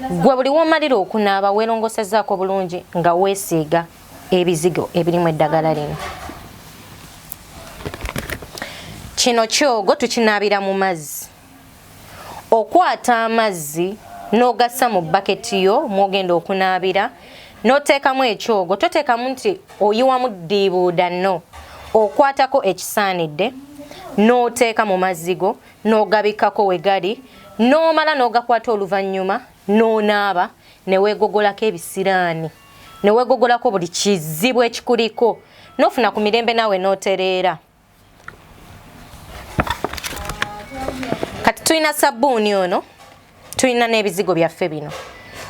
Gwe buli w'omalira okunaaba weerongosezaako bulungi nga weesiiga ebizigo ebirimu eddagala lino. Kino kyogo tukinaabira mu mazzi. Okwata amazzi n'ogassa mu baketi yo mwogenda okunaabira n'oteekamu ekyogo. Toteekamu nti oyiwamu ddiibuuda no. Okwatako ekisaanidde n'oteeka mu mazzi go n'ogabikako we gali n'omala n'ogakwata oluvannyuma n'onaaba ne weegogolako ebisiraani ne weegogolako buli kizibu ekikuliko n'ofuna ku mirembe naawe n'otereera. Kati tuyina sabbuuni ono, tuyina n'ebizigo byaffe bino.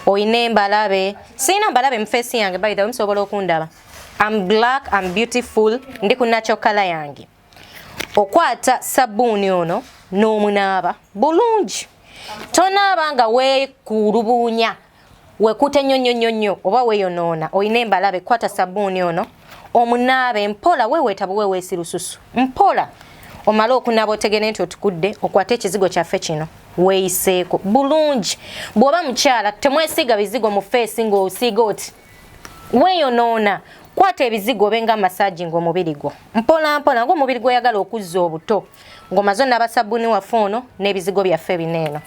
Oyina embalabe. Siyina mbalabe mu face yange by the way musobola okundaba. I'm black, I'm beautiful, ndi ku natural color yange. Okwata sabbuuni ono n'omunaaba bulungi. Tonaaba nga weekulubuunya wekute nnyo oba weeyonoona olina embalabe kwata sabbuuni ono omunaabe mpola weeweeta bwe weeweesi lususu mpola omala okunaaba otegere nti otukudde okwate ekizigo kyaffe kino weeyiseeko bulungi. Bw'oba mukyala temwesiiga bizigo mu feesi ng'osiiga oti weeyonoona kwata ebizigo obenga massage ng'omubiri gwo mpola ng'omubiri gw'oyagala okuzza obuto ng'omaze onaaba sabbuuni waffe ono n'ebizigo byaffe bineeno.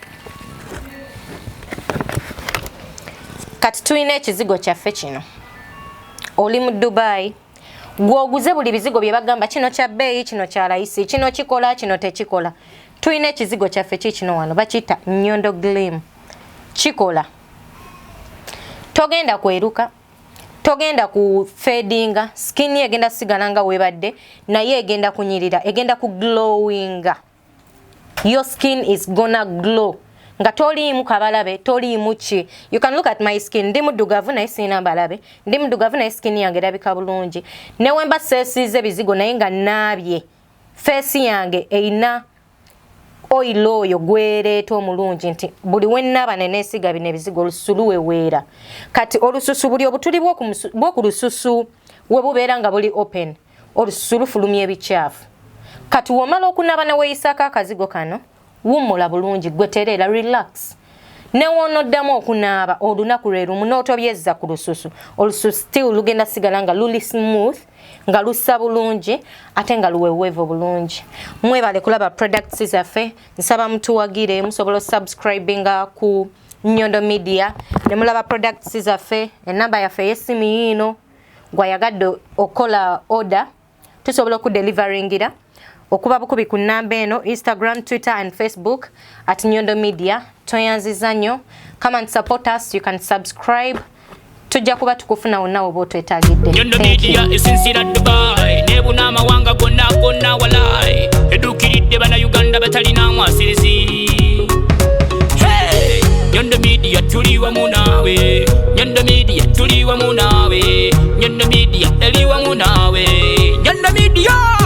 Kati tulina ekizigo kyaffe kino oli mu Dubai gw'oguze buli bizigo bye bagamba kino kya bbeeyi kino kya layisi kino kikola kino tekikola. Tulina ekizigo kyaffe kikino wano bakiyita Nyondo Glim kikola. Togenda kweruka togenda ku fadinga skin egenda sigala nga webadde naye egenda kunyirira egenda ku glowinga. Your skin is gonna glow nga toliimu kabalabe toliimu ki. You can look at my skin ndi muddugavu naye sina mbalabe ndi muddugavu naye skin yange erabika bulungi ne wemba seesiize bizigo naye nga naabye feesi yange eyina oil oyo gwereeta omulungi nti buli wennaaba neneesiga bino ebizigo olususu weweera. Kati olususu buli obutuli bw'oku lususu we bubeera nga buli open olususu lufulumya ebikyafu. Kati womala okunaaba ne weeyisaako akazigo kano wummula bulungi gweterera relax. Ne wonoddamu okunaaba olunaku lwe lumu n'otobyezza ku lususu olususu still lugenda sigala nga luli smooth nga lussa bulungi ate nga luweweevu bulungi. Mwebale kulaba products zaffe nsaba mutuwagire musobola subscribinga ku Nyondo Media ne mulaba products zaffe enamba yaffe y'essimu yiino gwayagadde okola order tusobola okudelivaringira okuba bukubi ku namba eno Instagram, Twitter and Facebook at Nyondo Media. Toyanziza nnyo. Come and support us. You can subscribe. Tujja kuba tukufuna wonna oba otwetagidde. Nyondo Media esinsira Dubai nebuna amawanga gonna walai edukiridde bana Uganda batalina mwasirizi. Hey! Nyondo Media tuli wamu naawe. Nyondo Media tuli wamu naawe. Nyondo Media eli wamu naawe. Nyondo Media